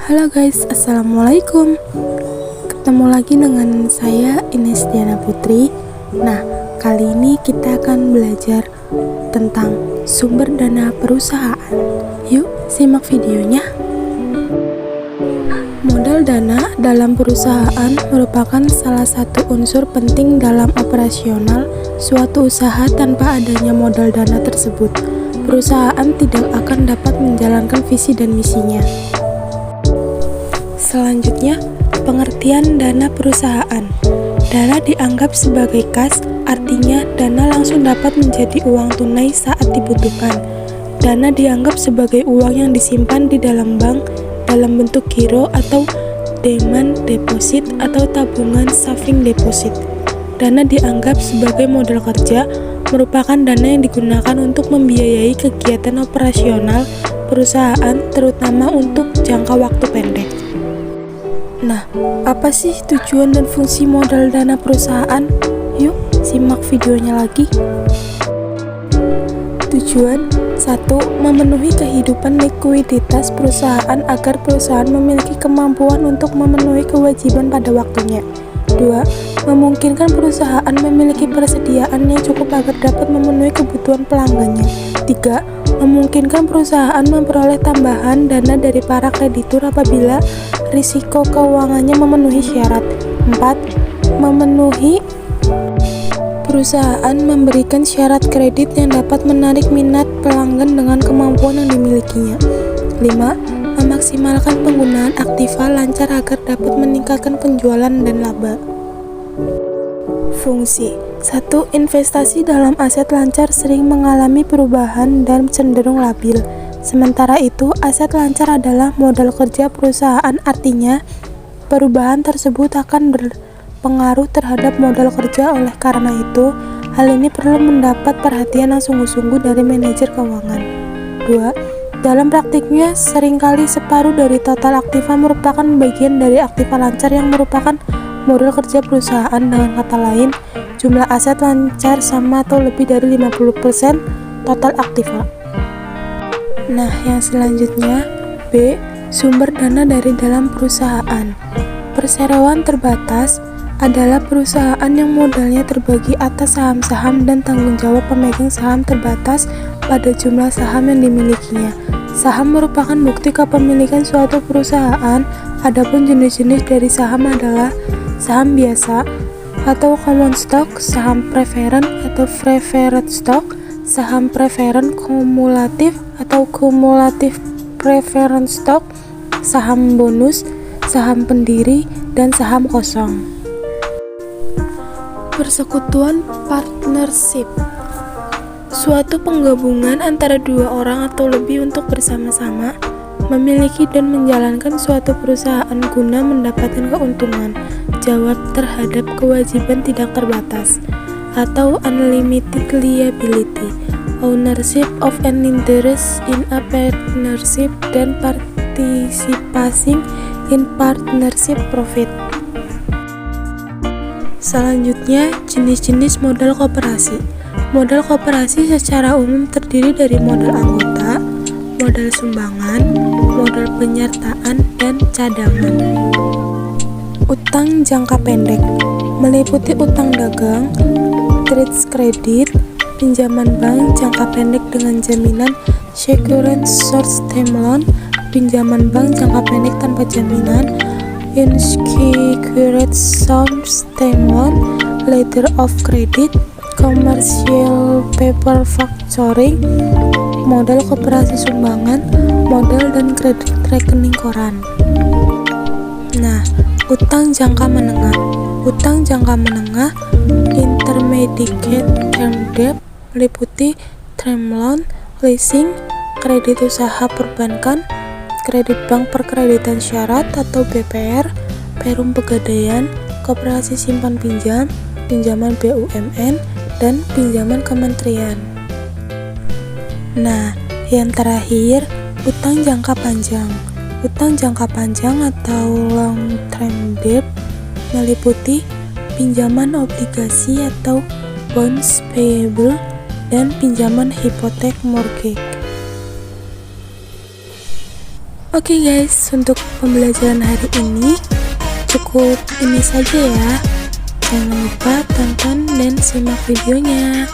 Halo guys, assalamualaikum. Ketemu lagi dengan saya Ines Diana Putri. Nah, kali ini kita akan belajar tentang sumber dana perusahaan. Yuk, simak videonya. Modal dana dalam perusahaan merupakan salah satu unsur penting dalam operasional suatu usaha. Tanpa adanya modal dana tersebut, perusahaan tidak akan dapat menjalankan visi dan misinya. Selanjutnya, pengertian dana perusahaan. Dana dianggap sebagai kas, artinya dana langsung dapat menjadi uang tunai saat dibutuhkan. Dana dianggap sebagai uang yang disimpan di dalam bank dalam bentuk giro atau demand deposit atau tabungan saving deposit. Dana dianggap sebagai modal kerja, merupakan dana yang digunakan untuk membiayai kegiatan operasional perusahaan, terutama untuk jangka waktu pendek. Nah, apa sih tujuan dan fungsi modal dana perusahaan? Yuk, simak videonya lagi. Tujuan 1. Memenuhi kehidupan likuiditas perusahaan agar perusahaan memiliki kemampuan untuk memenuhi kewajiban pada waktunya. 2. Memungkinkan perusahaan memiliki persediaan yang cukup agar dapat memenuhi kebutuhan pelanggannya. 3. Memungkinkan perusahaan memperoleh tambahan dana dari para kreditur apabila risiko keuangannya memenuhi syarat. 4. Perusahaan memberikan syarat kredit yang dapat menarik minat pelanggan dengan kemampuan yang dimilikinya. 5. Memaksimalkan penggunaan aktiva lancar agar dapat meningkatkan penjualan dan laba. Fungsi 1. Investasi dalam aset lancar sering mengalami perubahan dan cenderung labil. Sementara itu, aset lancar adalah modal kerja perusahaan, artinya perubahan tersebut akan berpengaruh terhadap modal kerja. Oleh karena itu, hal ini perlu mendapat perhatian yang sungguh-sungguh dari manajer keuangan. 2. Dalam praktiknya, seringkali separuh dari total aktiva merupakan bagian dari aktiva lancar yang merupakan modal kerja perusahaan. Dengan kata lain, jumlah aset lancar sama atau lebih dari 50% total aktiva. Nah, yang selanjutnya B. Sumber dana dari dalam perusahaan. Perseroan terbatas adalah perusahaan yang modalnya terbagi atas saham-saham dan tanggung jawab pemegang saham terbatas pada jumlah saham yang dimilikinya. Saham merupakan bukti kepemilikan suatu perusahaan. Adapun jenis-jenis dari saham adalah saham biasa atau common stock, saham preferen atau preferred stock, saham preferen kumulatif atau kumulatif preference stock, saham bonus, saham pendiri, dan saham kosong. Persekutuan partnership, suatu penggabungan antara dua orang atau lebih untuk bersama-sama memiliki dan menjalankan suatu perusahaan guna mendapatkan keuntungan jawab terhadap kewajiban tidak terbatas atau unlimited liability, ownership of an interest in a partnership, dan participating in partnership profit. Selanjutnya, jenis-jenis modal koperasi. Modal koperasi secara umum terdiri dari modal anggota, modal sumbangan, modal penyertaan, dan cadangan. Utang jangka pendek meliputi utang dagang, trade credit, pinjaman bank jangka pendek dengan jaminan, secured short term loan, pinjaman bank jangka pendek tanpa jaminan, unsecured short term loan, letter of credit, commercial paper factoring, modal koperasi sumbangan, modal dan kredit rekening koran. Nah, utang jangka menengah. Utang jangka menengah intermediate term debt meliputi term loan, leasing, kredit usaha perbankan, kredit bank perkreditan syarat atau BPR, perum pegadaian, koperasi simpan pinjam, pinjaman BUMN, dan pinjaman kementerian. Nah, yang terakhir, utang jangka panjang. Utang jangka panjang atau long term debt meliputi pinjaman obligasi atau bonds payable dan pinjaman hipotek mortgage. Oke guys, untuk pembelajaran hari ini cukup ini saja ya. Jangan lupa tonton dan simak videonya.